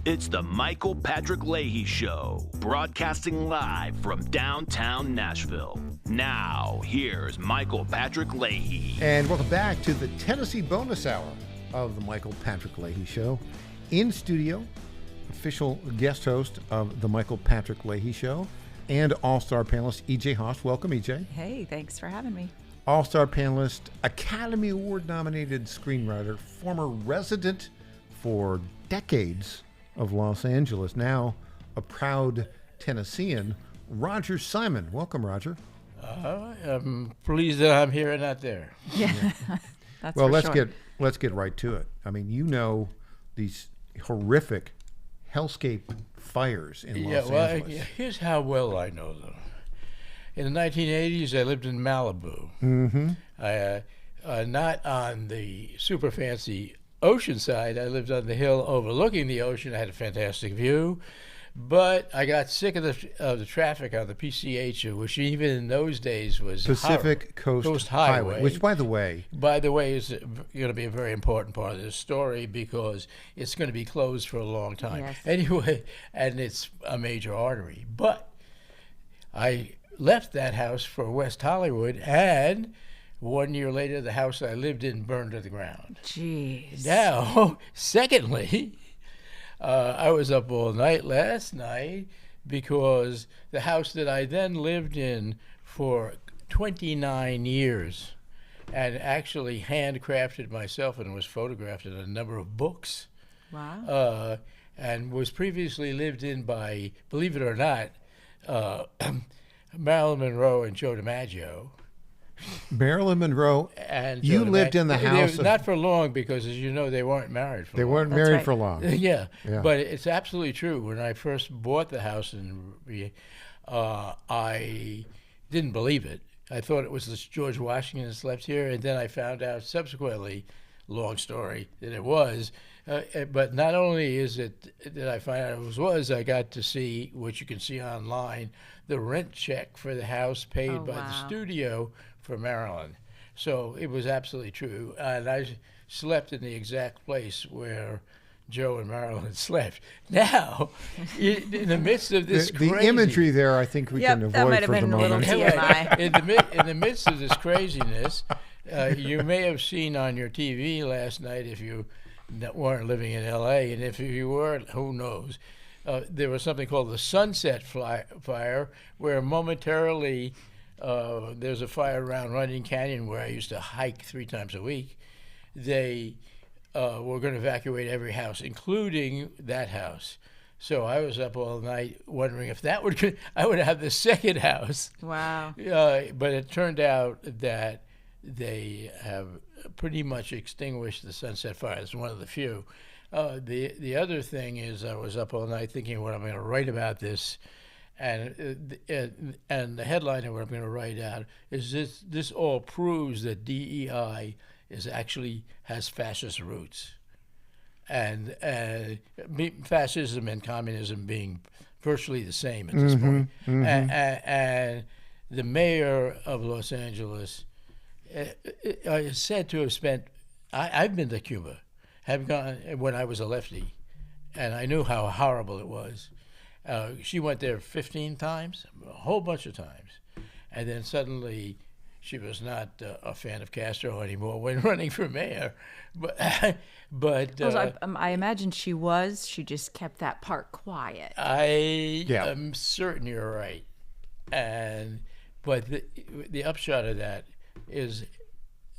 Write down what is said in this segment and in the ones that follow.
It's the Michael Patrick Leahy Show, broadcasting live from downtown Nashville. Now, here's Michael Patrick Leahy. And welcome back to the Tennessee bonus hour of the Michael Patrick Leahy Show. In studio, official guest host of the Michael Patrick Leahy Show and all-star panelist E.J. Haas. Welcome, E.J. Hey, thanks for having me. All-star panelist, Academy Award-nominated screenwriter, former resident for decades of Los Angeles, now a proud Tennessean, Roger Simon. Welcome, Roger. I'm pleased that I'm here and not there. Yeah, that's well, for sure. let's get right to it. I mean, you know these horrific hellscape fires in Los Angeles. Here's how well I know them. In the 1980s, I lived in Malibu. Mm-hmm. Not on the super fancy ocean side. I lived on the hill overlooking the ocean. I had a fantastic view. But I got sick of the traffic on the PCH, which even in those days was Pacific Coast Highway, which, by the way, is going to be a very important part of this story because it's going to be closed for a long time. Yes. Anyway, and it's a major artery. But I left that house for West Hollywood, and 1 year later, the house I lived in burned to the ground. Jeez. Now, secondly, I was up all night last night because the house that I then lived in for 29 years and actually handcrafted myself and was photographed in a number of books. Wow. And was previously lived in by, believe it or not, Marilyn Monroe and Joe DiMaggio. Marilyn Monroe, and you lived in the house. Not for long because, as you know, they weren't married for long. They weren't That's married right. for long. Yeah, Yeah. but it's absolutely true. When I first bought the house, I didn't believe it. I thought it was George Washington that slept here, and then I found out subsequently, long story, that it was. But not only is it that I find out it was, I got to see, what you can see online, the rent check for the house paid by the studio for Marilyn. So it was absolutely true. And I slept in the exact place where Joe and Marilyn slept. Now, in the midst of this the imagery there, I think we can avoid that might have for the been a little moment. TMI. in the midst of this craziness, you may have seen on your TV last night, if you weren't living in L.A., and if you were, who knows, there was something called the Sunset Fire, where momentarily there's a fire around Runyon Canyon where I used to hike 3 times a week. They were going to evacuate every house, including that house. So I was up all night wondering if I would have the second house. Wow. But it turned out that they have pretty much extinguished the Sunset Fire. It's one of the few. The other thing is I was up all night thinking what I'm going to write about this. And the headline of what I'm going to write out is this all proves that DEI has fascist roots, and fascism and communism being virtually the same at this point. Mm-hmm. And the mayor of Los Angeles is said to have spent. I've been to Cuba, have gone when I was a lefty, and I knew how horrible it was. She went there 15 times, a whole bunch of times. And then suddenly she was not a fan of Castro anymore when running for mayor. But I imagine she was. She just kept that part quiet. I am certain you're right. But the upshot of that is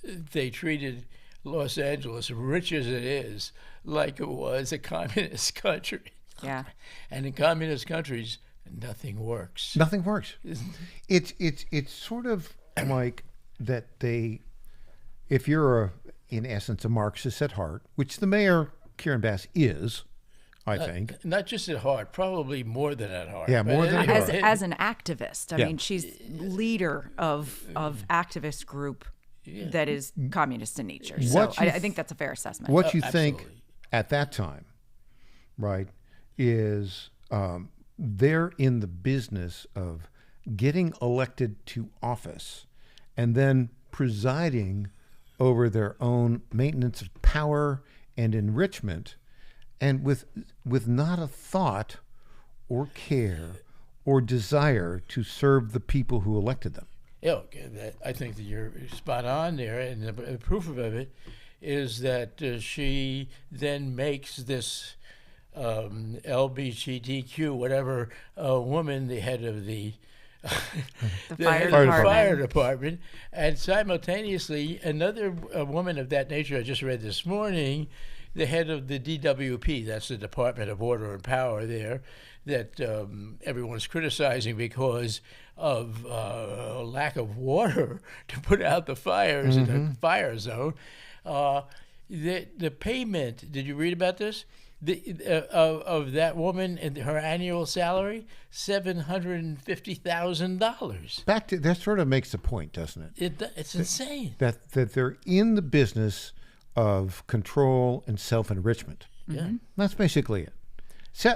they treated Los Angeles, rich as it is, like it was a communist country. Yeah. And in communist countries, nothing works. Nothing works. It's sort of like that if you're in essence a Marxist at heart, which the mayor, Karen Bass, is, I think. Not just at heart, probably more than at heart. Yeah, more than at heart. As an activist. I mean, she's leader of activist group that is communist in nature. So I think that's a fair assessment. What you think Absolutely. at that time, right, is they're in the business of getting elected to office and then presiding over their own maintenance of power and enrichment and with not a thought or care or desire to serve the people who elected them. Yeah, okay, I think that you're spot on there, and the proof of it is that she then makes this LGBTQ whatever woman the head of the fire department, and simultaneously another woman of that nature I just read this morning, the head of the DWP, that's the Department of Order and Power there, that everyone's criticizing because of lack of water to put out the fires in the fire zone. The payment, did you read about this? Of that woman and her annual salary, $750,000. Back to that sort of makes the point, doesn't it? It's insane. That they're in the business of control and self-enrichment. Yeah, That's basically it.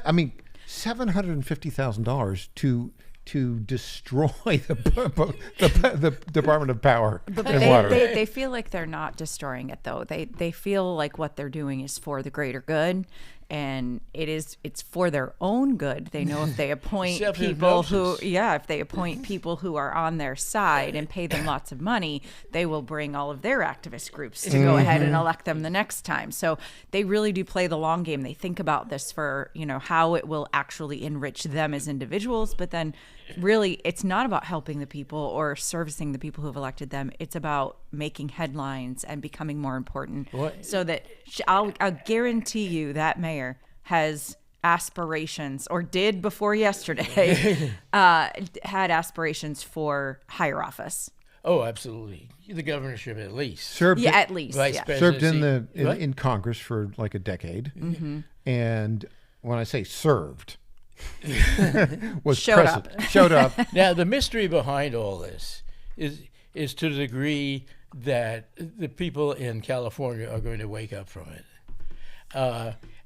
I mean, $750,000 to destroy the Department of Power and Water. They feel like they're not destroying it, though. They feel like what they're doing is for the greater good, and it's for their own good. They know if they appoint people who are on their side and pay them lots of money, they will bring all of their activist groups to go ahead and elect them the next time. So they really do play the long game. They think about this for, how it will actually enrich them as individuals, but then really it's not about helping the people or servicing the people who have elected them. It's about making headlines and becoming more important. So that I'll guarantee you that mayor has aspirations, or did before yesterday, had aspirations for higher office. Oh, absolutely. The governorship, at least. Served in Congress for like a decade, and when I say served, showed up. Now, the mystery behind all this is to the degree that the people in California are going to wake up from it.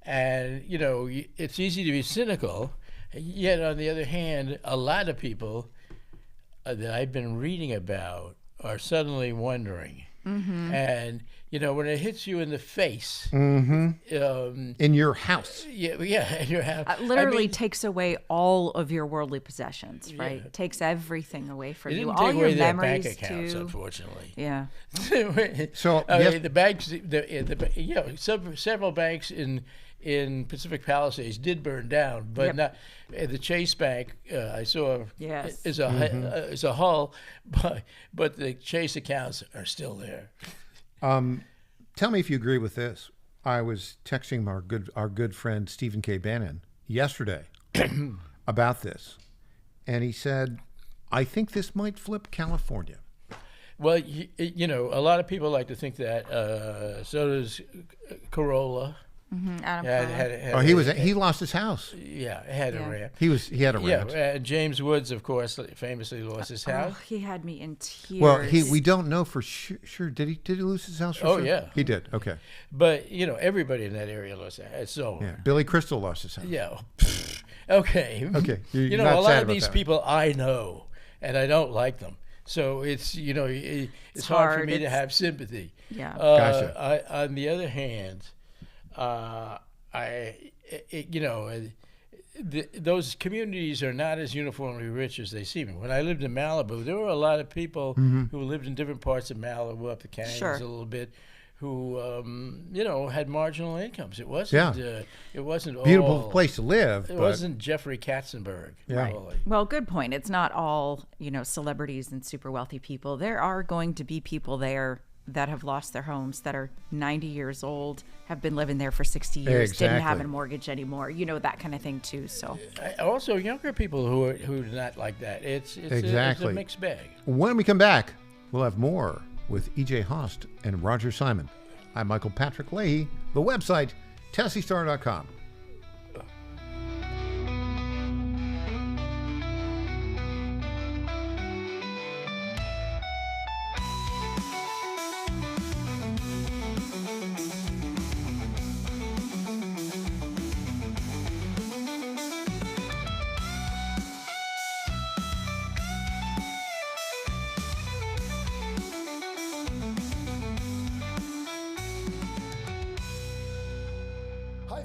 And, it's easy to be cynical, yet on the other hand, a lot of people that I've been reading about are suddenly wondering. And, when it hits you in the face. In your house. Yeah, in your house. Literally takes away all of your worldly possessions, right? Yeah. Takes everything away from you. All your your memories, bank accounts, too. Unfortunately. Yeah. So the banks, several banks in Pacific Palisades did burn down, but not the Chase Bank. I saw is a hull, but the Chase accounts are still there. Tell me if you agree with this. I was texting our good friend Stephen K. Bannon yesterday about this, and he said, "I think this might flip California." Well, a lot of people like to think that. So does Corolla. He lost his house. Yeah, had a rant. He had a rant. Yeah, James Woods, of course, famously lost his house. Oh, he had me in tears. Well, we don't know for sure. Did he lose his house? For sure? Yeah, he did. Okay, but everybody in that area lost their house. So Billy Crystal lost his house. Yeah. Okay. Okay. A lot of these people I know, and I don't like them. So it's it's hard for me to have sympathy. Yeah. Gotcha. On the other hand, those communities are not as uniformly rich as they seem. When I lived in Malibu, there were a lot of people who lived in different parts of Malibu, up the canyons a little bit, who had marginal incomes. It wasn't. It wasn't beautiful all, place to live. It wasn't Jeffrey Katzenberg. Yeah. Well, good point. It's not all celebrities and super wealthy people. There are going to be people there that have lost their homes, that are 90 years old, have been living there for 60 years, didn't have a mortgage anymore, that kind of thing too. So also younger people who are not like that. It's a mixed bag. When we come back, we'll have more with E.J. Host and Roger Simon. I'm Michael Patrick Leahy. The website, TennesseeStar.com.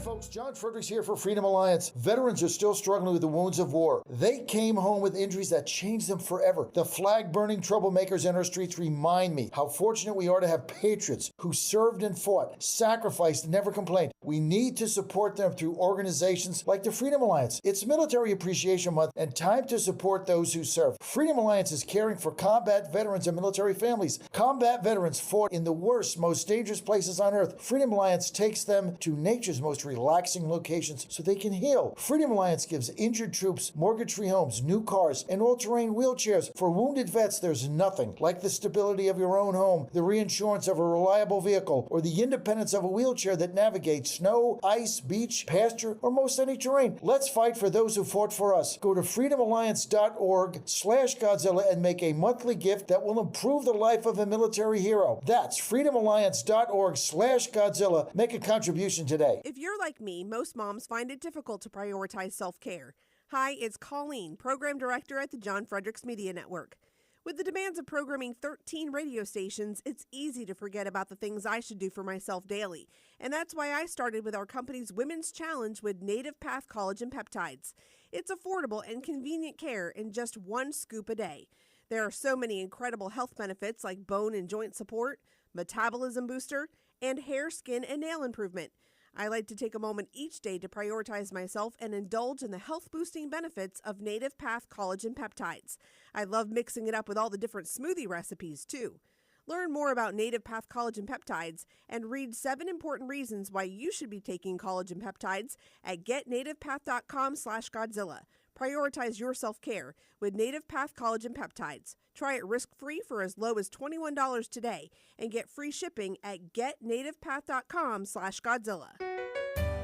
folks, John Fredericks here for Freedom Alliance. Veterans are still struggling with the wounds of war. They came home with injuries that changed them forever. The flag-burning troublemakers in our streets remind me how fortunate we are to have patriots who served and fought, sacrificed, and never complained. We need to support them through organizations like the Freedom Alliance. It's Military Appreciation Month and time to support those who serve. Freedom Alliance is caring for combat veterans and military families. Combat veterans fought in the worst, most dangerous places on earth. Freedom Alliance takes them to nature's most relaxing locations so they can heal. Freedom Alliance gives injured troops mortgage-free homes, new cars, and all-terrain wheelchairs. For wounded vets, there's nothing like the stability of your own home, the reinsurance of a reliable vehicle, or the independence of a wheelchair that navigates snow, ice, beach, pasture, or most any terrain. Let's fight for those who fought for us. Go to freedomalliance.org/Godzilla and make a monthly gift that will improve the life of a military hero. That's freedomalliance.org/Godzilla. Make a contribution today. If you're like me, most moms find it difficult to prioritize self-care. Hi, it's Colleen, Program Director at the John Fredericks Media Network. With the demands of programming 13 radio stations, it's easy to forget about the things I should do for myself daily. And that's why I started with our company's Women's Challenge with Native Path Collagen Peptides. It's affordable and convenient care in just one scoop a day. There are so many incredible health benefits like bone and joint support, metabolism booster, and hair, skin, and nail improvement. I like to take a moment each day to prioritize myself and indulge in the health-boosting benefits of Native Path Collagen Peptides. I love mixing it up with all the different smoothie recipes, too. Learn more about Native Path Collagen Peptides and read 7 important reasons why you should be taking collagen peptides at getnativepath.com/Godzilla. Prioritize your self-care with Native Path Collagen Peptides. Try it risk-free for as low as $21 today and get free shipping at getnativepath.com/Godzilla.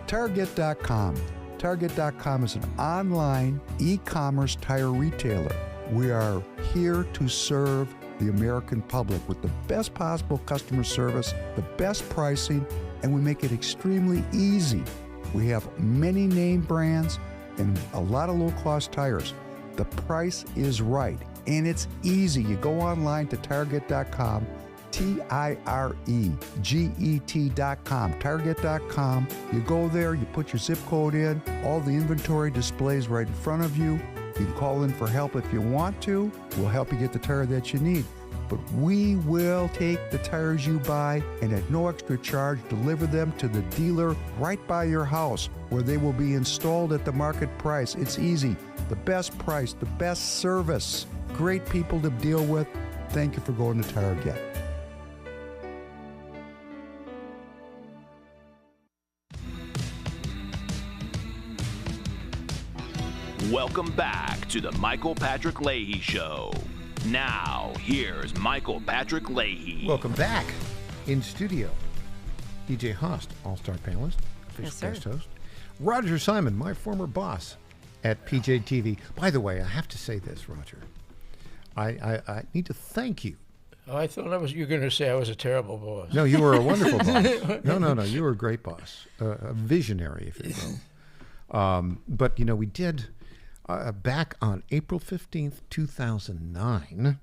Target.com. Target.com is an online e-commerce tire retailer. We are here to serve the American public with the best possible customer service, the best pricing, and we make it extremely easy. We have many name brands and a lot of low-cost tires. The price is right, and it's easy. You go online to Target.com, Tireget.com, Target.com. You go there, you put your zip code in, all the inventory displays right in front of you. You can call in for help if you want to. We'll help you get the tire that you need. But we will take the tires you buy and at no extra charge deliver them to the dealer right by your house where they will be installed at the market price. It's easy. The best price, the best service. Great people to deal with. Thank you for going to Target. Welcome back to the Michael Patrick Leahy Show. Now, here's Michael Patrick Leahy. Welcome back in studio. DJ Host, all-star panelist, official guest host. Roger Simon, my former boss at PJTV. By the way, I have to say this, Roger. I need to thank you. Oh, I thought you were going to say I was a terrible boss. No, you were a wonderful boss. No, you were a great boss. A visionary, if you will. But, we did... back on April 15th, 2009,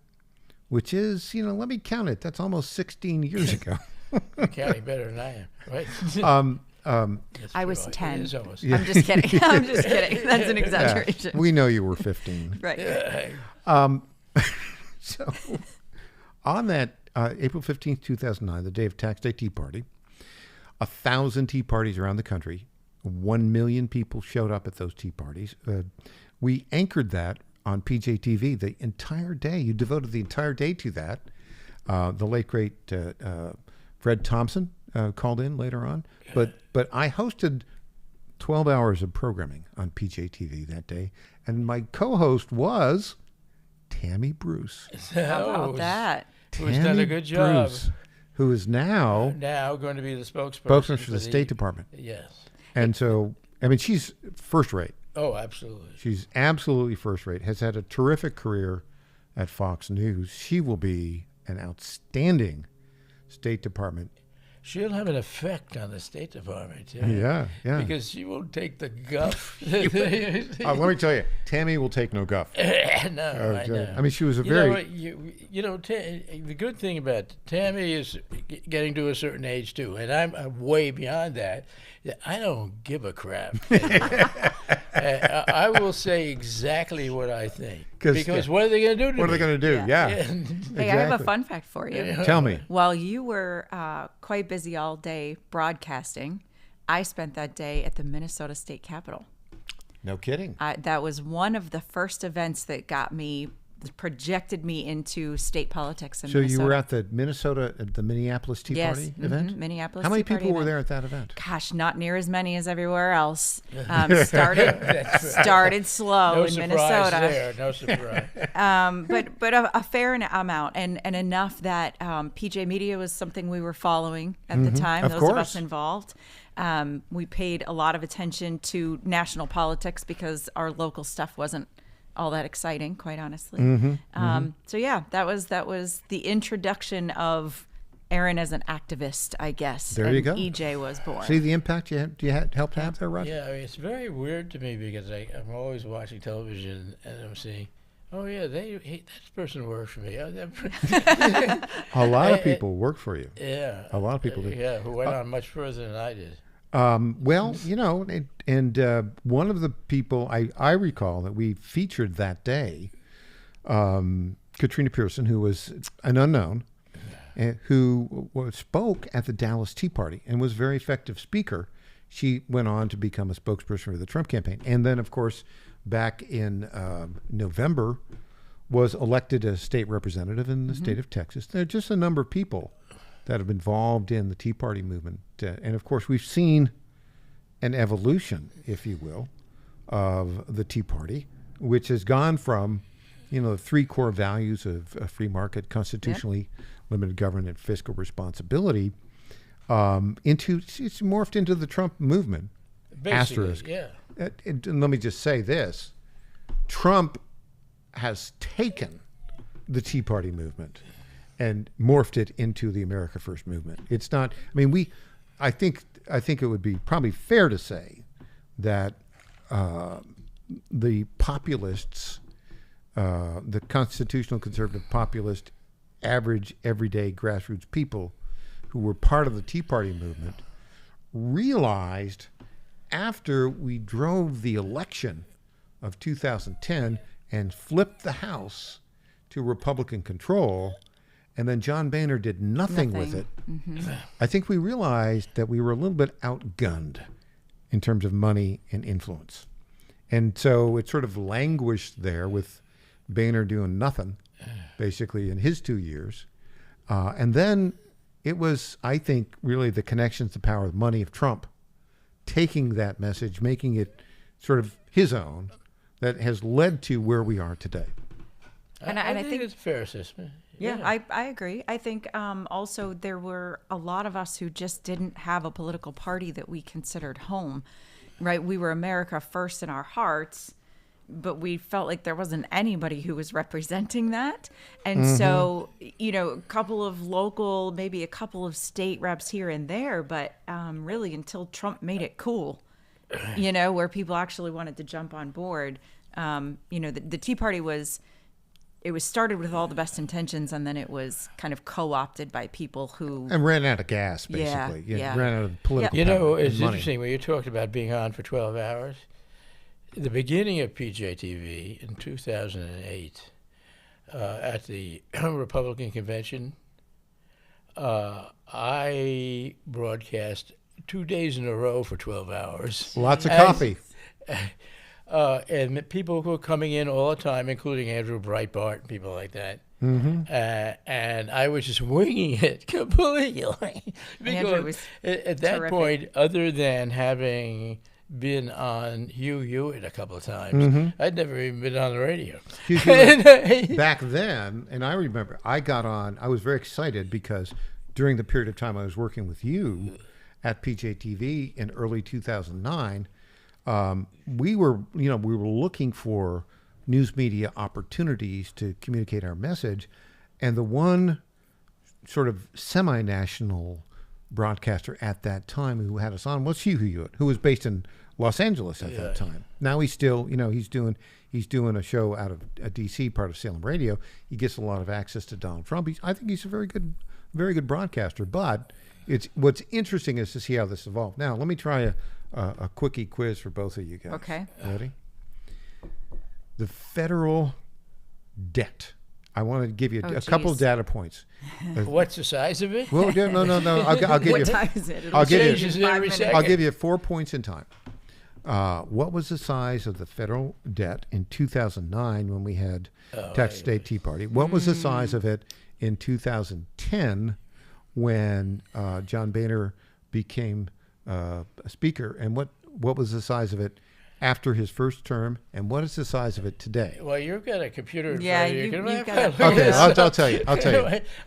which is, let me count it. That's almost 16 years ago. You're counting better than I am, right? I was 10. Yeah. I'm just kidding. I'm just kidding. That's an exaggeration. Yeah, we know you were 15. Right. So on that April 15th, 2009, the day of Tax Day Tea Party, 1,000 tea parties around the country, 1 million people showed up at those tea parties. We anchored that on PJTV the entire day. You devoted the entire day to that. The late, great Fred Thompson called in later on. But I hosted 12 hours of programming on PJTV that day. And my co-host was Tammy Bruce. How about that? Who's done a good job. Bruce, who is now going to be the spokesperson for the State Department. Yes. And so, she's first rate. Oh, absolutely. She's absolutely first rate, has had a terrific career at Fox News. She will be an outstanding State Department she'll have an effect on the State Department, too. Yeah. Because she won't take the guff. Let me tell you, Tammy will take no guff. I know. I mean, she was a the good thing about Tammy is getting to a certain age, too, and I'm way beyond that. I don't give a crap. I will say exactly what I think. Because what are they going to do to me? What are they going to do? Yeah. Hey, I have a fun fact for you. Tell me. While you were quite busy all day broadcasting, I spent that day at the Minnesota State Capitol. No kidding. That was one of the first events that projected me into state politics in Minnesota. So you were at the Minneapolis Tea Party event? Minneapolis. How many Tea Party people were event. there at that event? Gosh, not near as many as everywhere else. Started slow in Minnesota. No surprise. But a fair amount, and enough that PJ Media was something we were following at the time. Those of us involved. We paid a lot of attention to national politics because our local stuff wasn't all that exciting, quite honestly. So yeah, that was the introduction of Aaron as an activist, I guess. There you go. EJ was born. See the impact you helped have there, Roger? Yeah, I mean, it's very weird to me because I'm always watching television and I'm seeing, oh yeah, that person works for me. A lot of people work for you. Yeah. A lot of people do. Yeah, who went on much further than I did. Well, one of the people I recall that we featured that day, Katrina Pearson, who was an unknown, who spoke at the Dallas Tea Party and was a very effective speaker. She went on to become a spokesperson for the Trump campaign. And then, of course, back in November, was elected as state representative in the state of Texas. There are just a number of people that have been involved in the Tea Party movement. And of course, we've seen an evolution, if you will, of the Tea Party, which has gone from, the three core values of a free market, constitutionally limited government, and fiscal responsibility, it's morphed into the Trump movement. Basically, asterisk. yeah. And let me just say this. Trump has taken the Tea Party movement and morphed it into the America First movement. It's not, I think it would be probably fair to say that the populists, the constitutional conservative populist, average, everyday grassroots people who were part of the Tea Party movement realized after we drove the election of 2010 and flipped the House to Republican control, and then John Boehner did nothing with it. I think we realized that we were a little bit outgunned in terms of money and influence. And so it sort of languished there with Boehner doing nothing, basically, in his 2 years. And then it was, I think, really the connections, the power of money of Trump, taking that message, making it sort of his own, that has led to where we are today. And I think it's a fair assessment. Yeah, I agree. I think also there were a lot of us who just didn't have a political party that we considered home, right? We were America first in our hearts, but we felt like there wasn't anybody who was representing that. And so, a couple of local, maybe a couple of state reps here and there, but really until Trump made it cool, where people actually wanted to jump on board. The Tea Party was started with all the best intentions, and then it was kind of co-opted by people who... And ran out of gas, basically. Yeah. Ran out of political power it's and money. interesting when you talked about being on for 12 hours. The beginning of PJTV in 2008, at the Republican convention, I broadcast 2 days in a row for 12 hours. Lots of coffee. And people who were coming in all the time, including Andrew Breitbart and people like that. And I was just winging it completely. Because at that point, other than having been on Hugh Hewitt a couple of times, I'd never even been on the radio. Back then, and I remember, I was very excited because during the period of time I was working with you at PJTV in early 2009, we were looking for news media opportunities to communicate our message, and the one sort of semi-national broadcaster at that time who had us on was Hugh Hewitt, who was based in Los Angeles at that time. Now he's still, he's doing a show out of DC, part of Salem Radio. He gets a lot of access to Donald Trump. I think he's a very good broadcaster. But what's interesting is to see how this evolved. Now let me try a quickie quiz for both of you guys. Okay. Ready? The federal debt. I want to give you a couple of data points. What's the size of it? Well, no. I'll give you. What time is it? I'll give you. Changes every second. I'll give you 4 points in time. What was the size of the federal debt in 2009 when we had Texas State Tea Party? What was the size of it in 2010 when John Boehner became a speaker? And what was the size of it after his first term? And what is the size of it today? Well, you've got a computer in Yeah, front of you. you've got it. Okay, I'll tell you.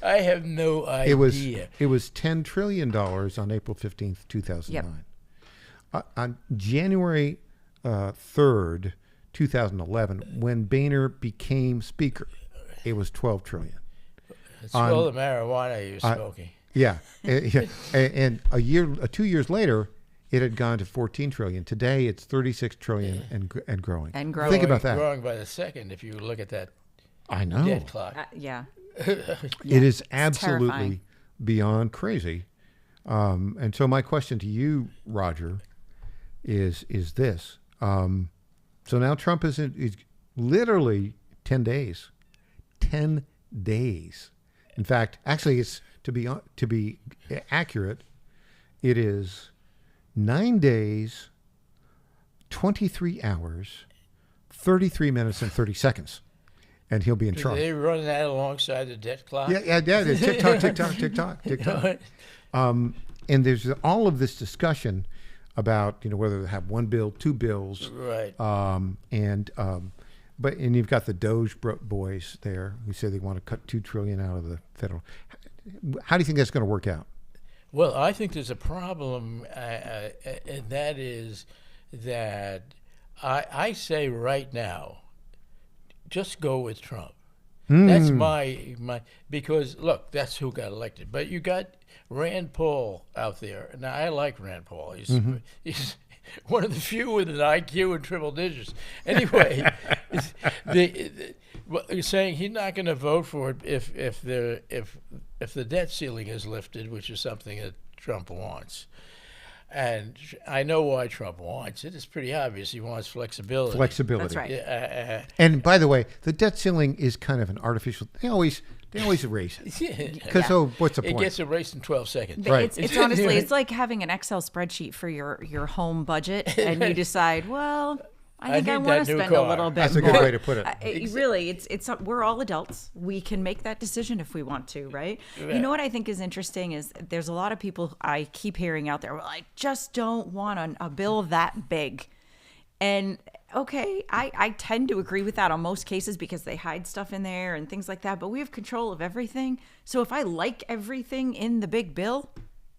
I have no idea. It was $10 trillion on April 15th, 2009. On January 3rd, 2011, when Boehner became speaker, it was $12 trillion. It's all the marijuana you're smoking. Yeah. And 2 years later, it had gone to $14 trillion. Today, it's $36 trillion and growing. And growing. Think about that. Growing by the second if you look at that I know. dead clock. Yeah. It is absolutely terrifying. beyond crazy. And so my question to you, Roger, is this. So now Trump is literally 10 days. 10 days. In fact, actually, it's to be accurate, it is 9 days, 23 hours, 33 minutes, and 30 seconds. And he'll be in trouble. They run that alongside the debt clock? Yeah. Tick-tock. And there's all of this discussion about whether to have one bill, two bills, Right. But you've got the Doge boys there who say they want to cut $2 trillion out of the federal. How do you think that's going to work out? Well, I think there's a problem, and that is that I say right now, just go with Trump. That's my because look, that's who got elected. But you got Rand Paul out there. Now I like Rand Paul. He's one of the few with an IQ in triple digits. Anyway, he's saying he's not going to vote for it if the debt ceiling is lifted, which is something that Trump wants. And I know why Trump wants it. It's pretty obvious. He wants flexibility. That's right. And by the way, the debt ceiling is kind of an artificial. They always erase it. Because what's the point? It gets erased in 12 seconds. Right. It's honestly, it's like having an Excel spreadsheet for your home budget, and you decide, well, I think I want to spend a little bit That's a more. good way to put it. Really, it's we're all adults. We can make that decision if we want to, right? You know what I think is interesting is there's a lot of people I keep hearing out there, well, I just don't want a bill that big. And okay, I tend to agree with that on most cases because they hide stuff in there and things like that, but we have control of everything. So if I like everything in the big bill,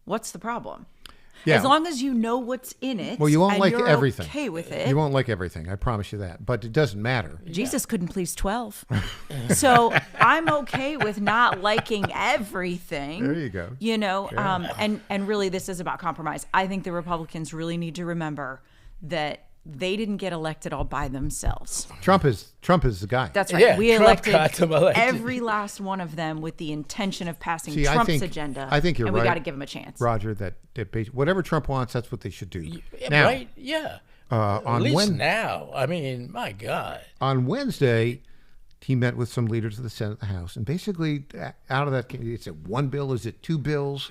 what's the problem? Yeah. As long as you know what's in it, Well, you won't and like you're everything. okay with it. You won't like everything. I promise you that. But it doesn't matter. Jesus couldn't please 12. So I'm okay with not liking everything. There you go. And really this is about compromise. I think the Republicans really need to remember that they didn't get elected all by themselves. Trump is the guy. That's right. Yeah, We Trump got them elected. every last one of them with the intention of passing See, Trump's agenda. I think you're and right. we got to give him a chance. Roger, that whatever Trump wants, that's what they should do. Now, right? Yeah. At On least now. I mean, my God. On Wednesday, he met with some leaders of the Senate and the House, and basically out of that, it's one bill, is it two bills?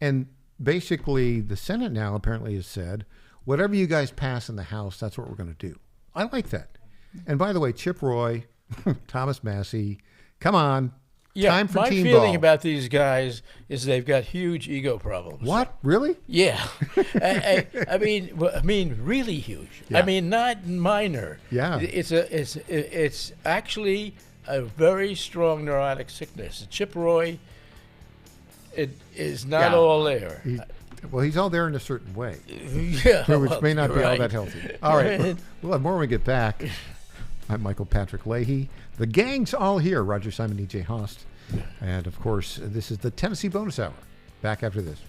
And basically the Senate now apparently has said, whatever you guys pass in the House, that's what we're going to do. I like that. And by the way, Chip Roy, Thomas Massey, come on. Yeah, time for my team feeling ball. about these guys is they've got huge ego problems. What? Really? Yeah. I mean, really huge. Yeah. I mean, not minor. Yeah. It's actually a very strong neurotic sickness. Chip Roy, it is not all there. He's all there in a certain way, Yeah, which may not be all right. that healthy. All right, we'll have more when we get back. I'm Michael Patrick Leahy. The gang's all here. Roger Simon, E.J. Host. And, of course, this is the Tennessee Bonus Hour. Back after this.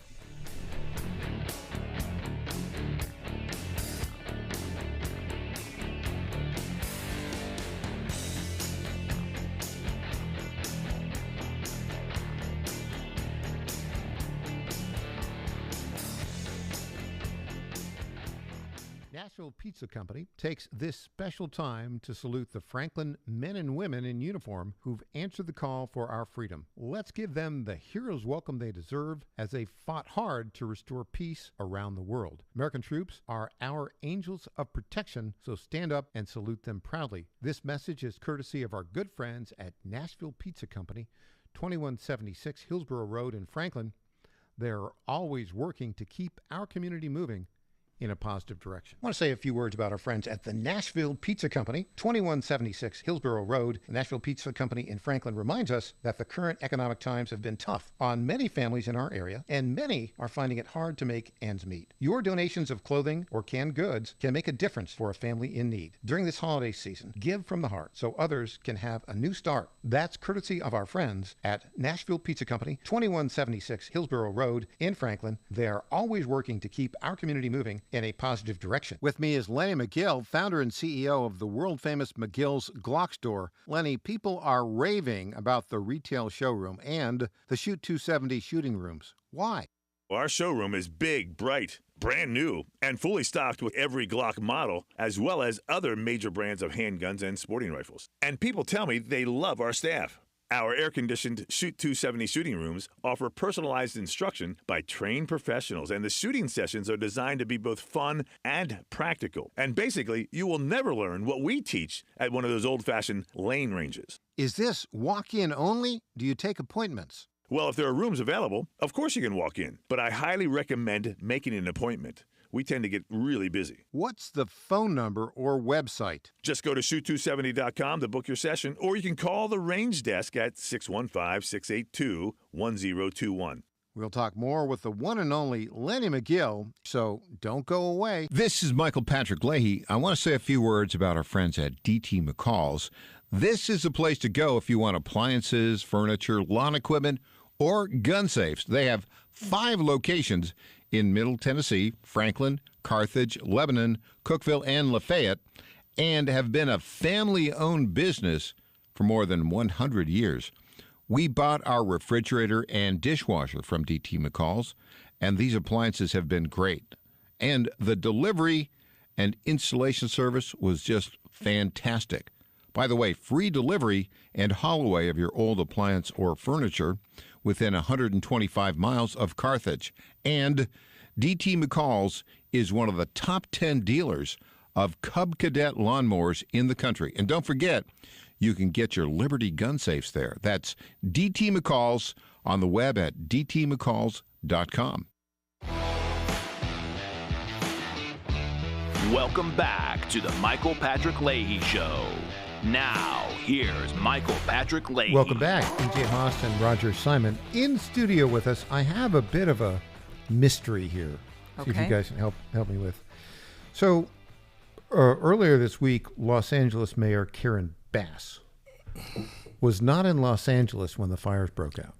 Nashville Pizza Company takes this special time to salute the Franklin men and women in uniform who've answered the call for our freedom. Let's give them the hero's welcome they deserve as they fought hard to restore peace around the world. American troops are our angels of protection, so stand up and salute them proudly. This message is courtesy of our good friends at Nashville Pizza Company, 2176 Hillsborough Road in Franklin. They're always working to keep our community moving in a positive direction. I want to say a few words about our friends at the Nashville Pizza Company, 2176 Hillsborough Road. The Nashville Pizza Company in Franklin reminds us that the current economic times have been tough on many families in our area, and many are finding it hard to make ends meet. Your donations of clothing or canned goods can make a difference for a family in need. During this holiday season, give from the heart so others can have a new start. That's courtesy of our friends at Nashville Pizza Company, 2176 Hillsborough Road in Franklin. They are always working to keep our community moving in a positive direction. With me is Lenny McGill, founder and CEO of the world-famous McGill's Glock Store. Lenny, people are raving about the retail showroom and the Shoot 270 shooting rooms. Why? Our showroom is big, bright, brand new, and fully stocked with every Glock model, as well as other major brands of handguns and sporting rifles. And people tell me they love our staff. Our air-conditioned Shoot 270 shooting rooms offer personalized instruction by trained professionals, and the shooting sessions are designed to be both fun and practical. And basically, you will never learn what we teach at one of those old-fashioned lane ranges. Is this walk-in only? Do you take appointments? Well, if there are rooms available, of course you can walk in, but I highly recommend making an appointment. We tend to get really busy. What's the phone number or website? Just go to shoot270.com to book your session, or you can call the range desk at 615-682-1021. We'll talk more with the one and only Lenny McGill, so don't go away. This is Michael Patrick Leahy. I want to say a few words about our friends at DT McCall's. This is the place to go if you want appliances, furniture, lawn equipment, or gun safes. They have 5 locations in Middle Tennessee, Franklin, Carthage, Lebanon, Cookeville, and Lafayette, and have been a family-owned business for more than 100 years. We bought our refrigerator and dishwasher from DT McCall's, and these appliances have been great. And the delivery and installation service was just fantastic. By the way, free delivery and haul away of your old appliance or furniture within 125 miles of Carthage. And DT McCall's is one of the top 10 dealers of Cub Cadet lawnmowers in the country. And don't forget, you can get your Liberty gun safes there. That's DT McCall's on the web at dtmccalls.com. Welcome back to the Michael Patrick Leahy Show. Now, here's Michael Patrick Leahy. Welcome back. E.J. Haas and Roger Simon in studio with us. I have a bit of a mystery here. See if you guys can help me with. So, earlier this week, Los Angeles Mayor Karen Bass was not in Los Angeles when the fires broke out.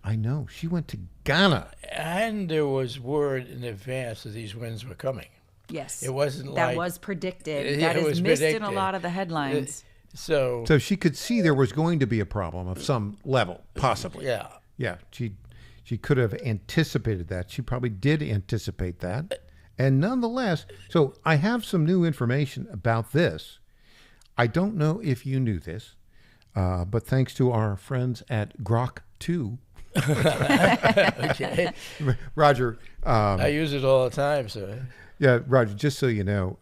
I know. She went to Ghana. And there was word in advance that these winds were coming. Yes. It wasn't that like... was predicted. It that is was missed predicted. in a lot of the headlines. So she could see there was going to be a problem of some level, possibly. Yeah. Yeah. She could have anticipated that. She probably did anticipate that. And nonetheless, so I have some new information about this. I don't know if you knew this, but thanks to our friends at Grok 2. Okay. Roger. I use it all the time, so. Yeah, Roger, just so you know,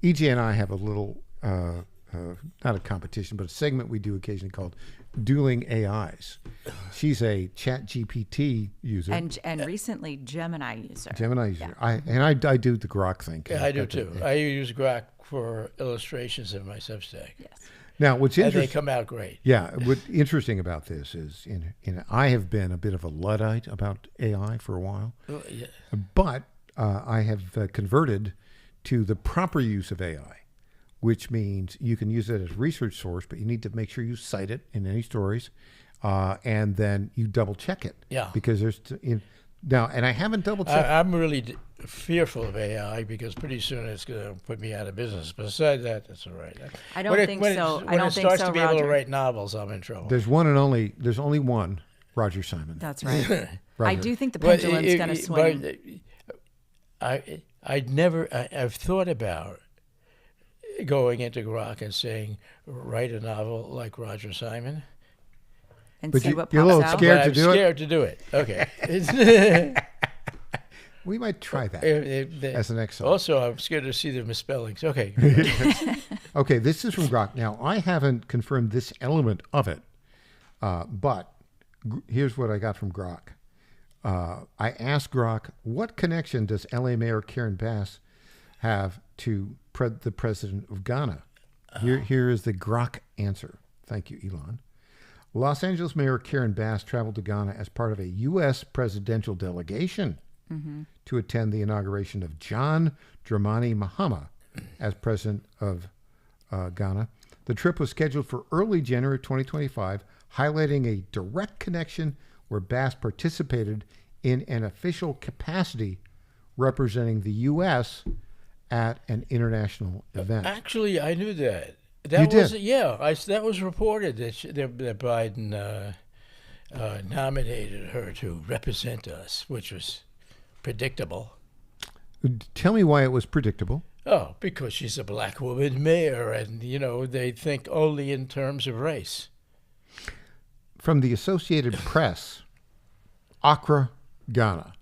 EJ and I have a little, not a competition, but a segment we do occasionally called Dueling AIs. She's a ChatGPT user. And recently Gemini user. Gemini user. Yeah. I do the Grok thing. Yeah, I do too. I use Grok for illustrations of my Substack. Yes. Now, what's And interesting? they come out great. Yeah, what's interesting about this is, I have been a bit of a Luddite about AI for a while, Yeah. but I have converted to the proper use of AI, which means you can use it as a research source, but you need to make sure you cite it in any stories, and then you double check it. Yeah. Because there's now, and I haven't double checked. I'm really fearful of AI because pretty soon it's going to put me out of business. But besides that, that's all right. I don't think so. When I don't it think starts so, to be able to Roger. write novels, I'm in trouble. There's only one Roger Simon. That's right. I Roger. do think the pendulum's going to swing. But I've thought about going into Grok and saying, write a novel like Roger Simon. And But see what you're a little pops out. scared But to I'm do it? scared to do it. Okay. We might try that as the next song. Also, I'm scared to see the misspellings. Okay. Okay, this is from Grok. Now, I haven't confirmed this element of it, but here's what I got from Grok. I asked Grok, what connection does L.A. Mayor Karen Bass have to the president of Ghana? Here is the Grok answer. Thank you, Elon. Los Angeles Mayor Karen Bass traveled to Ghana as part of a U.S. presidential delegation to attend the inauguration of John Dramani Mahama as president of Ghana. The trip was scheduled for early January 2025, highlighting a direct connection where Bass participated in an official capacity representing the U.S. at an international event. Actually, I knew that. You did? That was reported that Biden nominated her to represent us, which was predictable. Tell me why it was predictable. Oh, because she's a black woman mayor, and, they think only in terms of race. From the Associated Press, Accra, Ghana.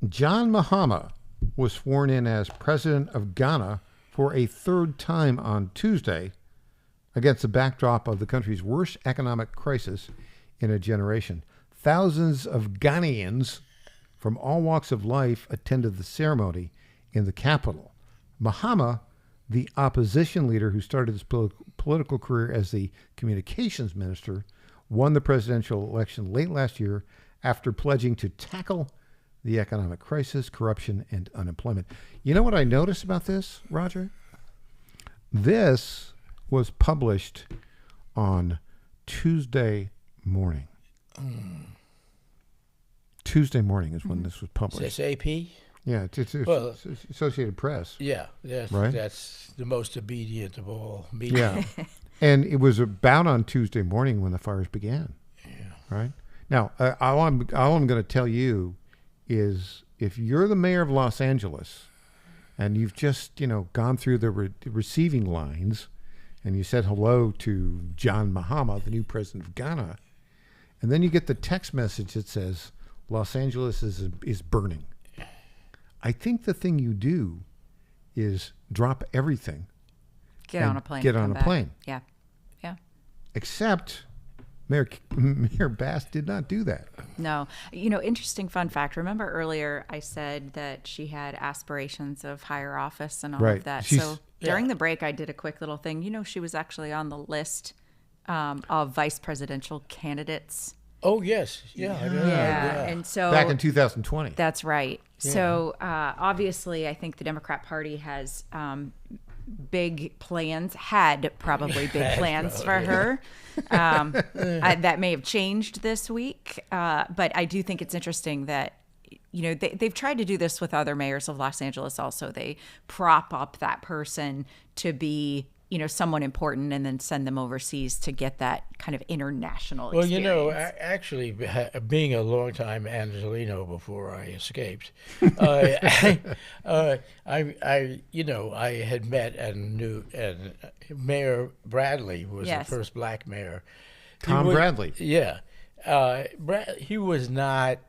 John Mahama was sworn in as president of Ghana for a third time on Tuesday against the backdrop of the country's worst economic crisis in a generation. Thousands of Ghanaians from all walks of life attended the ceremony in the capital. Mahama, the opposition leader who started his political career as the communications minister, won the presidential election late last year after pledging to tackle the economic crisis, corruption, and unemployment. You know what I noticed about this, Roger? This was published on Tuesday morning. Tuesday morning is when this was published. Is this AP? Yeah, it's Associated Press. Yeah, that's the most obedient of all media. Yeah. And it was about on Tuesday morning when the fires began. Yeah. Right? Now, all I'm going to tell you is if you're the mayor of Los Angeles and you've just, gone through the receiving lines and you said hello to John Mahama, the new president of Ghana, and then you get the text message that says Los Angeles is burning. I think the thing you do is drop everything. Get on a plane. Get on a plane. Yeah. Yeah. Except Mayor Bass did not do that. No. Interesting fun fact. Remember earlier I said that she had aspirations of higher office and all Right. of that. She's- So during the break, I did a quick little thing. She was actually on the list of vice presidential candidates. Oh, yes. Yeah. I know. Yeah. And so Back in 2020. that's right. Yeah. So obviously, I think the Democrat Party has big plans, had probably big plans for her. That may have changed this week. But I do think it's interesting that, they've tried to do this with other mayors of Los Angeles also. They prop up that person to be, someone important and then send them overseas to get that kind of international experience. Well, actually, being a longtime Angelino before I escaped, I had met and knew, and Mayor Bradley was Yes. the first black mayor. Tom Bradley. Yeah. He was not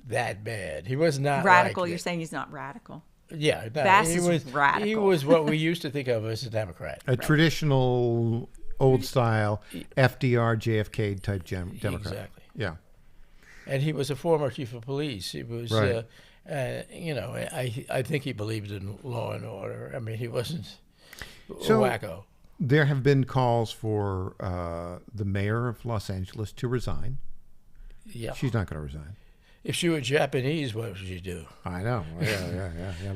that bad. He was not Radical. like You're saying he's not radical. Yeah, no, Bass he is was radical. He was what we used to think of as a Democrat. A traditional, old-style FDR, JFK type Democrat. Exactly. Yeah. And he was a former chief of police. He was, Right. I think he believed in law and order. I mean, he wasn't So- a wacko. There have been calls for the mayor of Los Angeles to resign. Yeah. She's not going to resign. If she were Japanese, what would she do? I know. Yeah.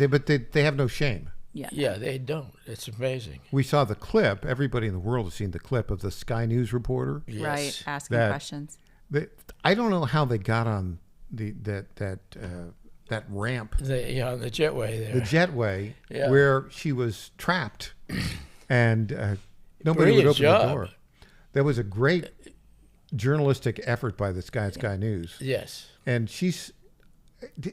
But they have no shame. Yeah. Yeah, they don't. It's amazing. We saw the clip. Everybody in the world has seen the clip of the Sky News reporter. Yes. Right. Asking That- questions. I don't know how they got on that ramp, The jetway there. the jetway, Yeah. where she was trapped, and nobody would Brilliant open job. the door. There was a great journalistic effort by the Sky News. Yes. And she's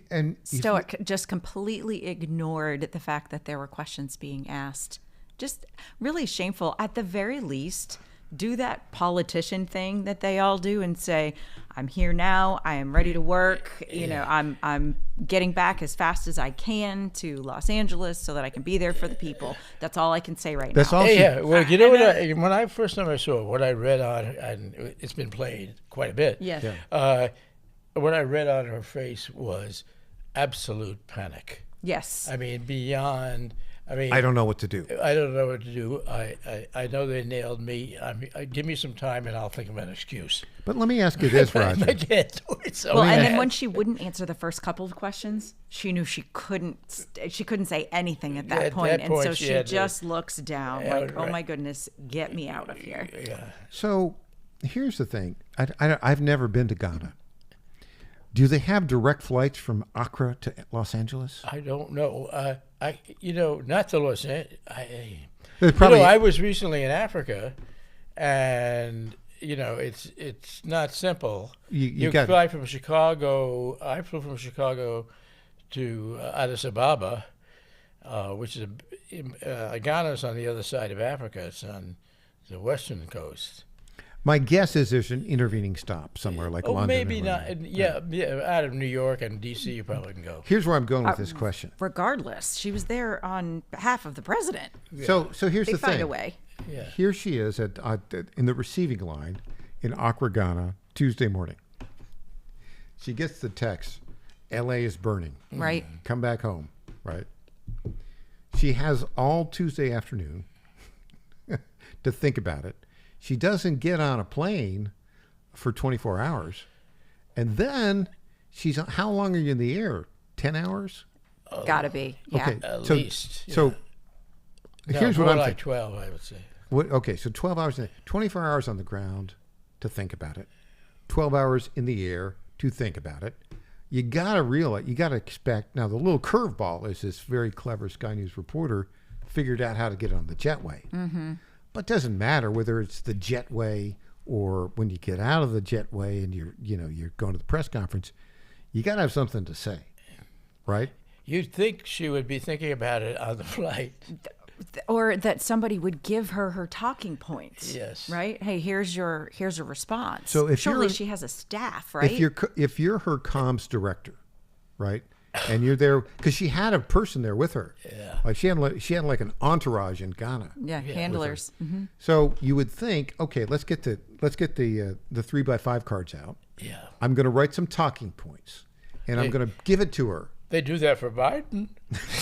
And stoic, just completely ignored the fact that there were questions being asked. Just really shameful. At the very least, do that politician thing that they all do and say, I'm here now, I am ready to work, you know, I'm getting back as fast as I can to Los Angeles so that I can be there for the people. That's all I can say right That's now. all. Yeah, well, you know what? When I first time I saw it, what I read on, and it's been played quite a bit. Yes. What I read on her face was absolute panic. Yes. I mean, beyond. I mean, I don't know what to do. I don't know what to do. I know they nailed me. Give me some time, and I'll think of an excuse. But let me ask you this, Roger. I can't do it. So Well, and then bad. when she wouldn't answer the first couple of questions, she knew she couldn't say anything at that At point, that and point, so she she had to- just looks down Yeah, like, "Oh right. my goodness, get me out of here." Yeah. So here's the thing. I've never been to Ghana. Do they have direct flights from Accra to Los Angeles? I don't know. Not to Los Angeles. There's probably I was recently in Africa, and it's not simple. You You got- fly from Chicago. I flew from Chicago to Addis Ababa, which is Ghana's on the other side of Africa. It's on the western coast. my guess is there's an intervening stop somewhere like Oh, London. maybe or not. whatever. Yeah, out of New York and D.C. you probably can go. Here's where I'm going with this question. Regardless, she was there on behalf of the president. So here's They the find thing. a way. Yeah. Here she is in the receiving line in Accra, Ghana, Tuesday morning. She gets the text, L.A. is burning. Right. Come back home, right? She has all Tuesday afternoon to think about it. She doesn't get on a plane for 24 hours. And then how long are you in the air? 10 hours? Gotta be. Yeah. Okay. At so, least, yeah. So No, here's what more I'm like thinking. 12, I would say. Okay, so 12 hours, 24 hours on the ground to think about it. 12 hours in the air to think about it. You got to expect. Now, the little curveball is this very clever Sky News reporter figured out how to get on the jetway. Mm-hmm. But it doesn't matter whether it's the jetway or when you get out of the jetway and you're going to the press conference, you got to have something to say, right? You'd think she would be thinking about it on the flight. Or that somebody would give her talking points. Yes. Right? Hey, here's a response. So if surely you're- she has a staff, right? If you're her comms director, right, and you're there because she had a person there with her, Yeah. like she had like an entourage in Ghana. yeah, handlers. Mm-hmm. So you would think, okay, let's get the 3x5 cards out. Yeah. I'm going to write some talking points, and I'm going to give it to her. They do that for Biden.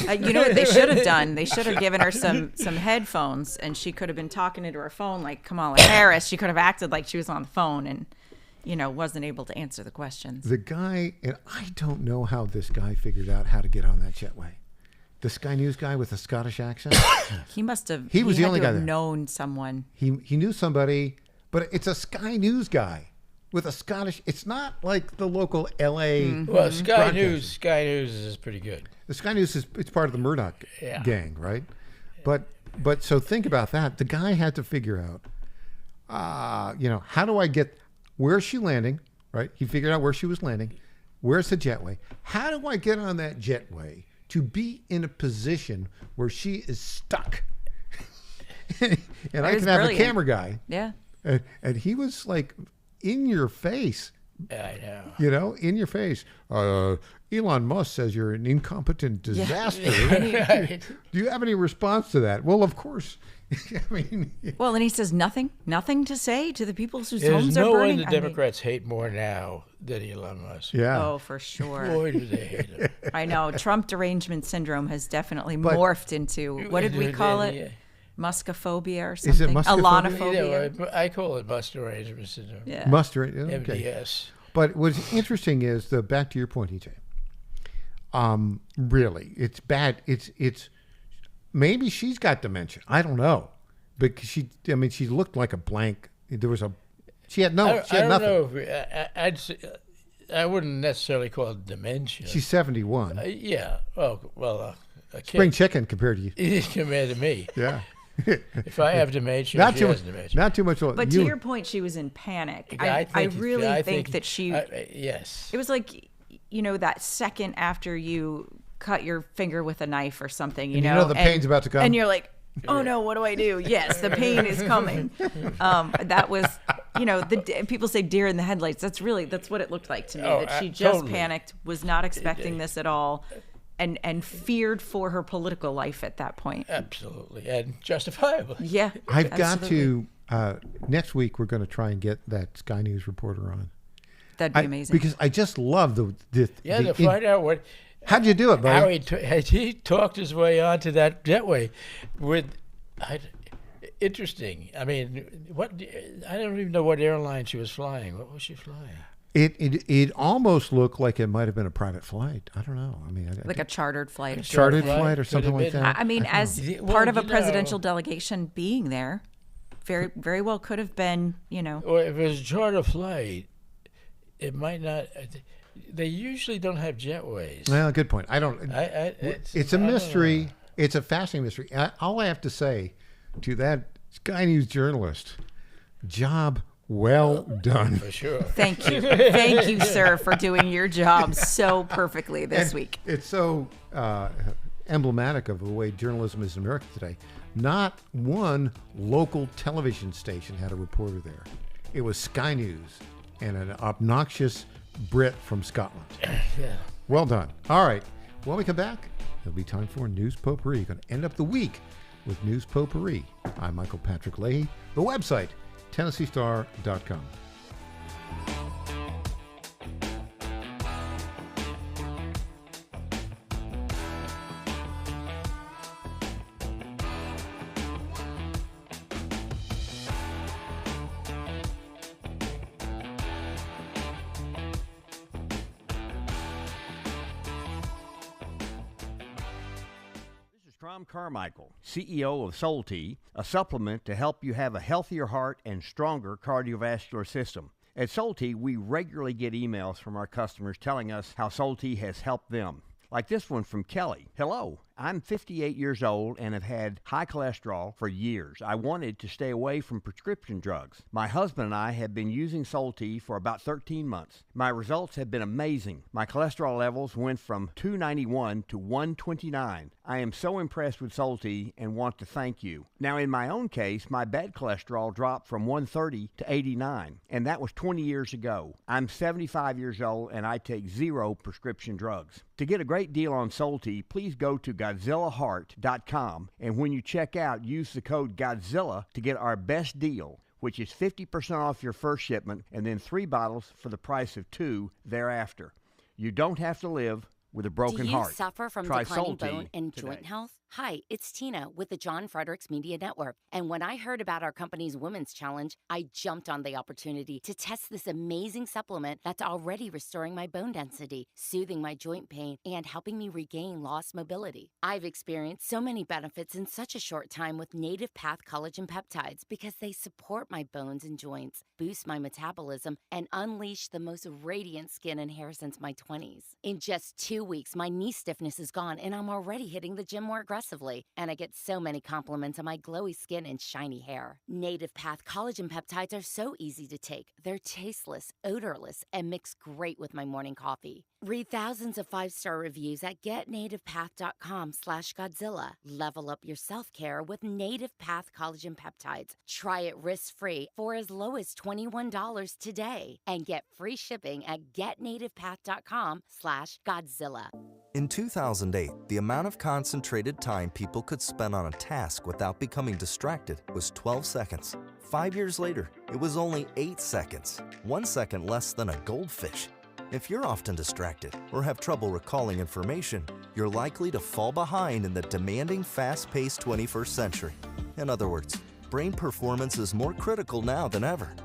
You know what they should have done? They should have given her some headphones, and she could have been talking into her phone like Kamala Harris. She could have acted like she was on the phone and, wasn't able to answer the questions. The guy, and I don't know how this guy figured out how to get on that jetway. The Sky News guy with a Scottish accent. He must have. He was the had only to guy have there. known someone. He knew somebody, but it's a Sky News guy with a Scottish. It's not like the local L.A. Well, Sky broadcasting. News is pretty good. The Sky News it's part of the Murdoch Yeah. gang, right? But so think about that. The guy had to figure out, how do I get where's she landing? Right? He figured out where she was landing. Where's the jetway? How do I get on that jetway to be in a position where she is stuck? And I was can have brilliant. a camera guy. Yeah. And he was like in your face, I know. in your face. Elon Musk says you're an incompetent disaster. Do you have any response to that? Well, of course. I mean, Well, and he says nothing to say to the people whose There's homes no are one burning. the Democrats hate more now than Elon Musk. yeah. Oh, for sure. Boy, do they hate him. I know. Trump derangement syndrome has definitely morphed into, what did we call it? Yeah. Muscophobia or Is it something? muscophobia? Alanophobia. I call it Musk derangement syndrome. Yeah. Mustard. Okay. MDS. But what's interesting is back to your point, EJ. Really, it's bad. It's maybe she's got dementia. I don't know, because she looked like a blank. She had nothing. I don't know if I'd say, I wouldn't necessarily call it dementia. She's 71. Yeah. Oh, well, a Spring kid chicken compared to you. compared to me. Yeah. If I have dementia, Not she too has much. dementia. Not too much. But to your point, she was in panic. I really think that she. Yes. It was like that second after you cut your finger with a knife or something, you know the pain's about to come. And you're like, oh no, what do I do? Yes, the pain is coming. That was, people say deer in the headlights. That's what it looked like to me, that she just totally panicked, was not expecting this at all, and feared for her political life at that point. Absolutely, and justifiably. Yeah, I've got to, next week we're going to try and get that Sky News reporter on. That'd be amazing. Because I just love to find out what... How'd you do it, buddy? How he talked his way onto that jetway interesting. I mean, I don't even know what airline she was flying. What was she flying? It almost looked like it might have been a private flight. I don't know. I mean, like a chartered flight. A chartered flight or something like that. I mean, as part of a presidential delegation being there, very, very well could have been, Well, if it was a charter flight, it might not... They usually don't have jetways. Well, good point. It's a mystery. It's a fascinating mystery. All I have to say to that Sky News journalist, job well done. For sure. Thank you. Thank you, sir, for doing your job so perfectly this week. It's so emblematic of the way journalism is in America today. Not one local television station had a reporter there. It was Sky News and an obnoxious Brit from Scotland. Yeah. Well done. All right. When we come back, it'll be time for News Potpourri. Going to end up the week with News Potpourri. I'm Michael Patrick Leahy. The website, TennesseeStar.com. Tom Carmichael, CEO of Soul Tea, a supplement to help you have a healthier heart and stronger cardiovascular system. At Soul Tea, we regularly get emails from our customers telling us how Soul Tea has helped them. Like this one from Kelly. Hello, I'm 58 years old and have had high cholesterol for years. I wanted to stay away from prescription drugs. My husband and I have been using Soul Tea for about 13 months. My results have been amazing. My cholesterol levels went from 291 to 129. I am so impressed with Soul Tea and want to thank you. Now, in my own case, my bad cholesterol dropped from 130 to 89, and that was 20 years ago. I'm 75 years old and I take 0 prescription drugs. To get a great deal on Soul Tea, please go to GodzillaHeart.com, and when you check out, use the code Godzilla to get our best deal, which is 50% off your first shipment and then 3 bottles for the price of 2 thereafter. You don't have to live with a broken heart. Do you suffer from declining bone and joint health? Hi, it's Tina with the John Fredericks Media Network. And when I heard about our company's Women's Challenge, I jumped on the opportunity to test this amazing supplement that's already restoring my bone density, soothing my joint pain, and helping me regain lost mobility. I've experienced so many benefits in such a short time with Native Path Collagen Peptides because they support my bones and joints, boost my metabolism, and unleash the most radiant skin and hair since my 20s. In just 2 weeks, my knee stiffness is gone, and I'm already hitting the gym more aggressively. And I get so many compliments on my glowy skin and shiny hair. Native Path Collagen Peptides are so easy to take. They're tasteless, odorless, and mix great with my morning coffee. Read thousands of 5-star reviews at getnativepath.com/Godzilla. Level up your self-care with Native Path Collagen Peptides. Try it risk-free for as low as $21 today. And get free shipping at getnativepath.com/Godzilla. In 2008, the amount of concentrated time people could spend on a task without becoming distracted was 12 seconds. 5 years later, it was only 8 seconds, 1 second less than a goldfish. If you're often distracted or have trouble recalling information, you're likely to fall behind in the demanding, fast-paced 21st century. In other words, brain performance is more critical now than ever.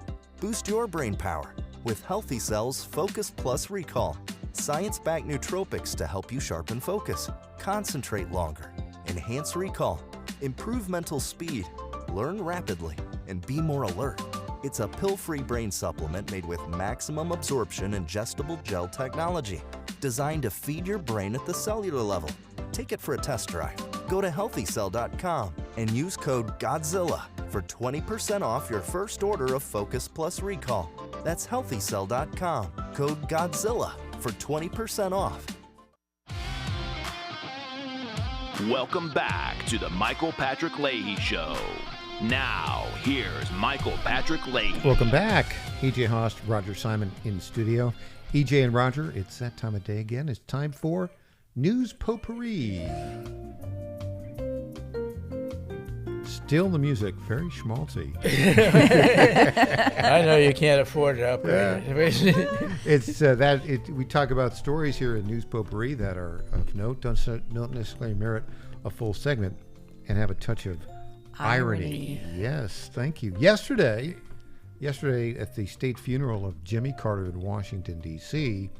Boost your brain power with Healthy Cells Focus Plus Recall. Science-backed nootropics to help you sharpen focus, concentrate longer, enhance recall, improve mental speed, learn rapidly, and be more alert. It's a pill-free brain supplement made with maximum absorption ingestible gel technology, designed to feed your brain at the cellular level. Take it for a test drive. Go to HealthyCell.com and use code GODZILLA for 20% off your first order of Focus Plus Recall. That's HealthyCell.com, code GODZILLA for 20% off. Welcome back to the Michael Patrick Leahy Show. Now, here's Michael Patrick Leahy. Welcome back. EJ Haas, Roger Simon in studio. EJ and Roger, it's that time of day again. It's time for News Potpourri. Still the music, very schmaltzy. I know you can't afford to upgrade it. It's we talk about stories here in News Potpourri that are of note, don't necessarily merit a full segment, and have a touch of irony. Yes, thank you. Yesterday at the state funeral of Jimmy Carter in Washington, D.C.,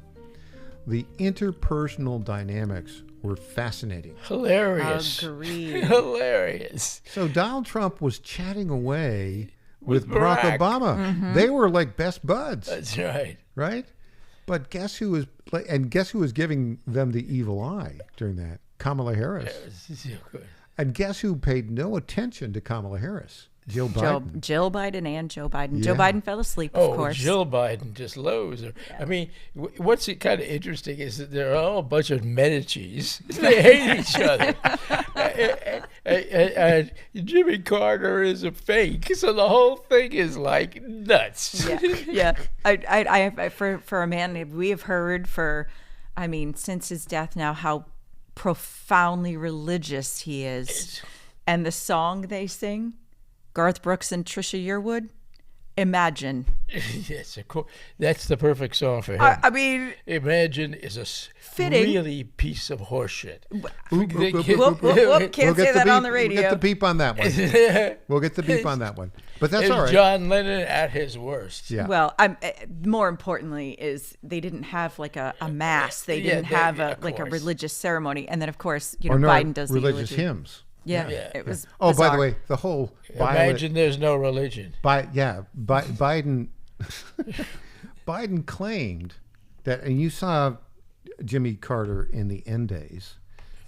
the interpersonal dynamics were fascinating. Hilarious. Agreed. Hilarious. So Donald Trump was chatting away with Barack Obama. Mm-hmm. They were like best buds. That's right. Right? But guess who was giving them the evil eye during that? Kamala Harris. And guess who paid no attention to Kamala Harris? Jill Biden. Jill Biden and Joe Biden. Yeah. Joe Biden fell asleep, of course. Jill Biden just lows her. Yeah. I mean, what's kind of interesting is that they're all a bunch of Medicis. They hate each other. And Jimmy Carter is a fake, so the whole thing is like nuts. Yeah. I for a man, we have heard since his death now how profoundly religious he is, and the song they sing. Garth Brooks and Trisha Yearwood, Imagine. Yes, of course. That's the perfect song for him. I mean, Imagine is a really piece of horseshit. Can't say that on the radio. We'll get the beep on that one. But that's all right. John Lennon at his worst. Yeah. Well, more importantly is they didn't have like a mass. They didn't have a religious ceremony. And then, of course, Biden does the religious eulogy. Hymns. Yeah, it was. Oh, bizarre. by the way, the whole Imagine there's no religion. Biden claimed that, and you saw Jimmy Carter in the end days,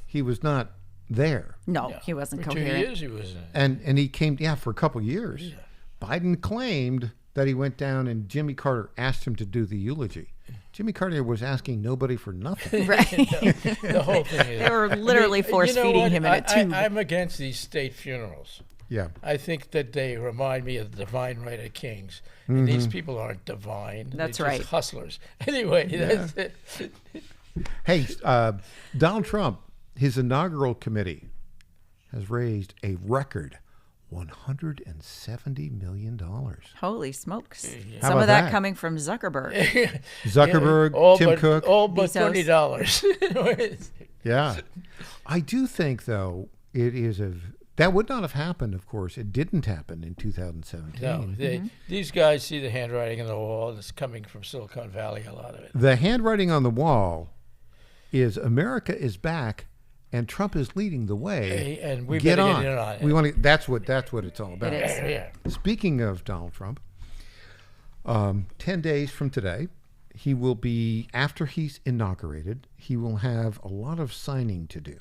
he was not there. No, he wasn't for coherent. 2 years he was there. And he came, for a couple years. Yeah. Biden claimed that he went down and Jimmy Carter asked him to do the eulogy. Jimmy Carter was asking nobody for nothing. Right. The whole thing is. They were literally force-feeding him in a tube. I'm against these state funerals. Yeah. I think that they remind me of the divine right of kings. Mm-hmm. And these people aren't divine. That's They're right. just hustlers. Anyway, that's it. Hey, Donald Trump, his inaugural committee has raised a record $170 million. Holy smokes. Yeah. Some of that coming from Zuckerberg. Tim Cook. All but $20. Yeah. I do think, though, it is that would not have happened, of course. It didn't happen in 2017. No, these guys see the handwriting on the wall. It's coming from Silicon Valley, a lot of it. The handwriting on the wall is America is back. And Trump is leading the way. And we better get in on it. We want to. That's what it's all about. It is. Yeah. Speaking of Donald Trump, 10 days from today, he will be, after he's inaugurated, he will have a lot of signing to do.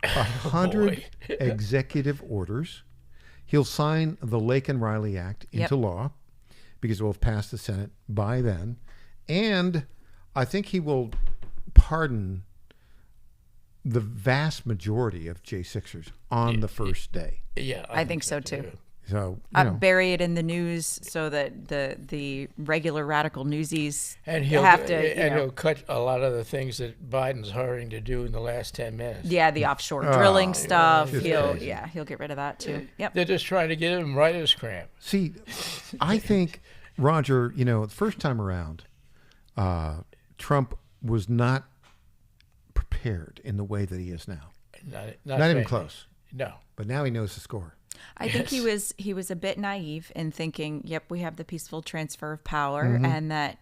100 executive orders. He'll sign the Lake and Riley Act into law because it will have passed the Senate by then. And I think he will pardon the vast majority of J6ers on the first day. Yeah, I think so too. So bury it in the news so that the regular radical newsies he'll cut a lot of the things that Biden's hurrying to do in the last 10 minutes. Yeah, the offshore drilling stuff. He'll get rid of that too. Yep. They're just trying to get him writer's cramp. See, I think, Roger, the first time around, Trump was not prepared in the way that he is now. Not even close. No. But now he knows the score. I think he was a bit naive in thinking, we have the peaceful transfer of power, and that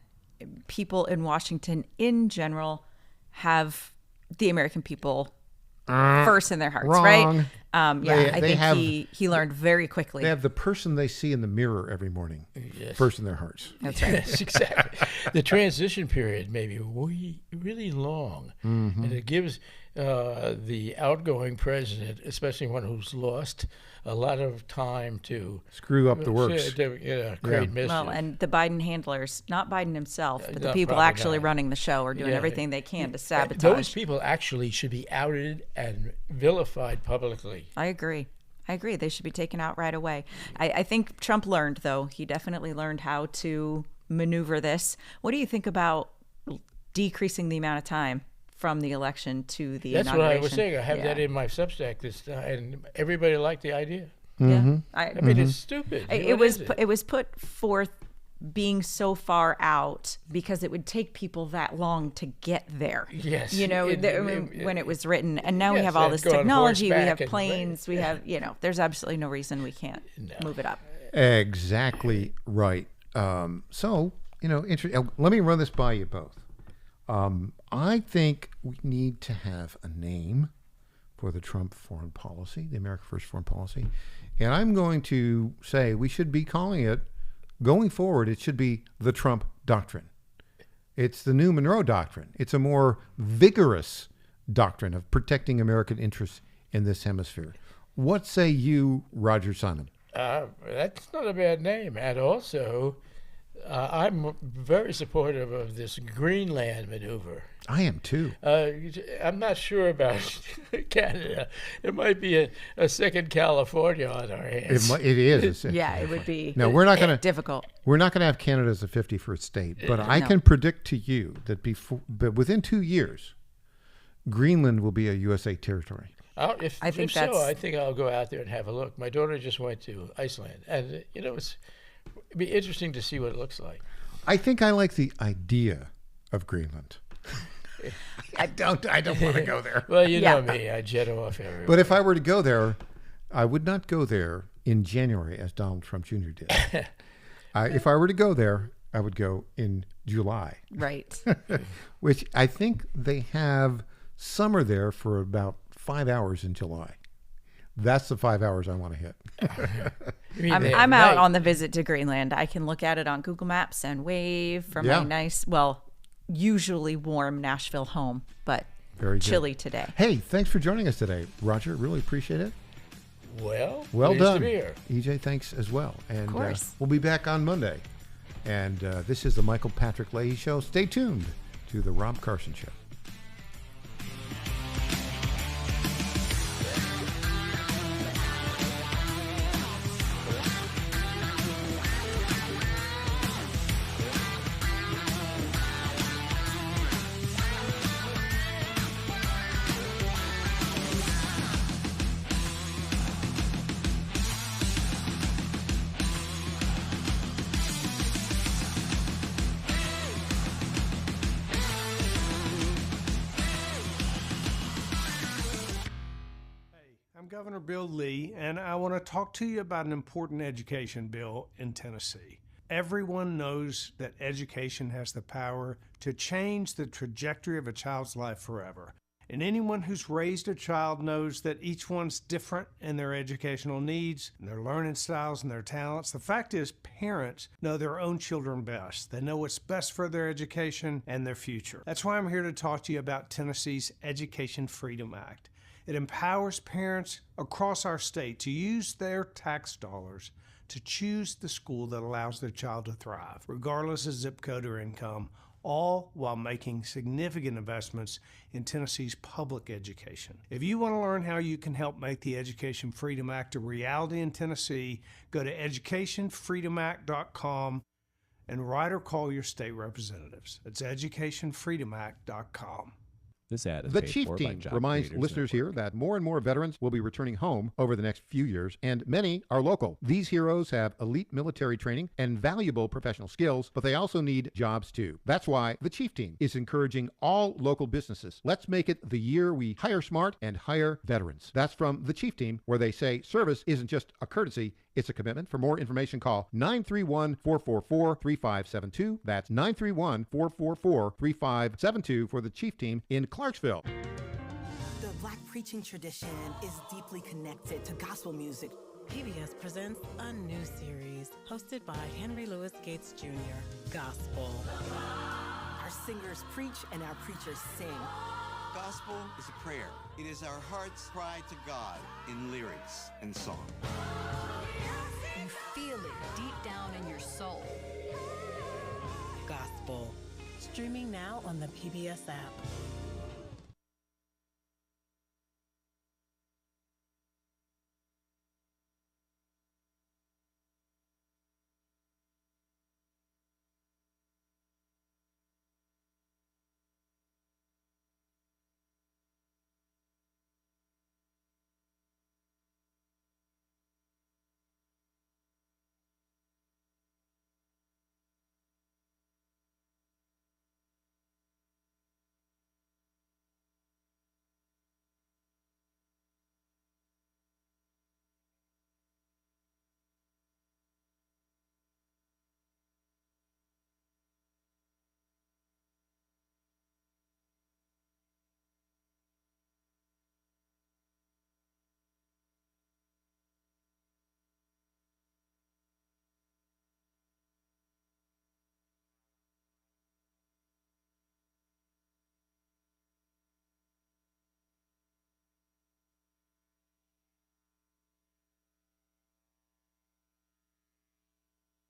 people in Washington in general have the American people first in their hearts, Wrong. right? I think he learned very quickly. They have the person they see in the mirror every morning Yes. first in their hearts. That's right. Yes, exactly. The transition period may be really long, and it gives the outgoing president, especially one who's lost, a lot of time to screw up the works. Create mischief. Well, and the Biden handlers, not Biden himself, but the No, people probably actually not. running the show are doing everything they can to sabotage. Those people actually should be outed and vilified publicly. I agree. They should be taken out right away. I think Trump learned, though. He definitely learned how to maneuver this. What do you think about decreasing the amount of time from the election to the That's inauguration? what I was saying. I have that in my Substack this time, and everybody liked the idea. Yeah, I mean, it's stupid. It was put forth being so far out because it would take people that long to get there. Yes. When it was written, and now we Yes, have all and this go on technology, we have horseback and- planes, we have, there's absolutely no reason we can't move it up. Exactly right. Let me run this by you both. I think we need to have a name for the Trump foreign policy, the America First foreign policy. And I'm going to say we should be calling it, going forward, it should be the Trump Doctrine. It's the new Monroe Doctrine. It's a more vigorous doctrine of protecting American interests in this hemisphere. What say you, Roger Simon? That's not a bad name. And also, I'm very supportive of this Greenland maneuver. I am too. I'm not sure about Canada. It might be a second California on our hands. It is. Yeah, it would be. No, we're not going to difficult. We're not going to have Canada as a 51st state, but I can predict to you that within 2 years, Greenland will be a USA territory. If so, I think I'll go out there and have a look. My daughter just went to Iceland, and it'd be interesting to see what it looks like. I think I like the idea of Greenland. I don't want to go there. Well, you know me, I jet off everywhere. But if I were to go there, I would not go there in January as Donald Trump Jr. did. If I were to go there, I would go in July. Right. Which I think they have summer there for about 5 hours in July. That's the 5 hours I want to hit. I'm out on the visit to Greenland. I can look at it on Google Maps and wave from my nice, usually warm Nashville home, but very chilly today. Hey, thanks for joining us today, Roger. Really appreciate it. Well done. To be here. EJ, thanks as well. And of course. We'll be back on Monday. And this is the Michael Patrick Leahy Show. Stay tuned to the Rob Carson Show. I'm Governor Bill Lee, and I want to talk to you about an important education bill in Tennessee. Everyone knows that education has the power to change the trajectory of a child's life forever. And anyone who's raised a child knows that each one's different in their educational needs, and their learning styles, and their talents. The fact is, parents know their own children best. They know what's best for their education and their future. That's why I'm here to talk to you about Tennessee's Education Freedom Act. It empowers parents across our state to use their tax dollars to choose the school that allows their child to thrive, regardless of zip code or income, all while making significant investments in Tennessee's public education. If you want to learn how you can help make the Education Freedom Act a reality in Tennessee, go to educationfreedomact.com and write or call your state representatives. It's educationfreedomact.com. This ad is The paid Chief for by Team Job reminds Creators listeners Network. here that more and more veterans will be returning home over the next few years, and many are local. These heroes have elite military training and valuable professional skills, but they also need jobs too. That's why the Chief Team is encouraging all local businesses. Let's make it the year we hire smart and hire veterans. That's from the Chief Team, where they say service isn't just a courtesy, it's a commitment. For more information, call 931-444-3572. That's 931-444-3572 for the Chief Team in Clarksville. The Black preaching tradition is deeply connected to gospel music. PBS presents a new series hosted by Henry Louis Gates Jr., Gospel. Our singers preach and our preachers sing. Gospel is a prayer. It is our heart's cry to God in lyrics and song. You feel it deep down in your soul. Gospel. Streaming now on the PBS app.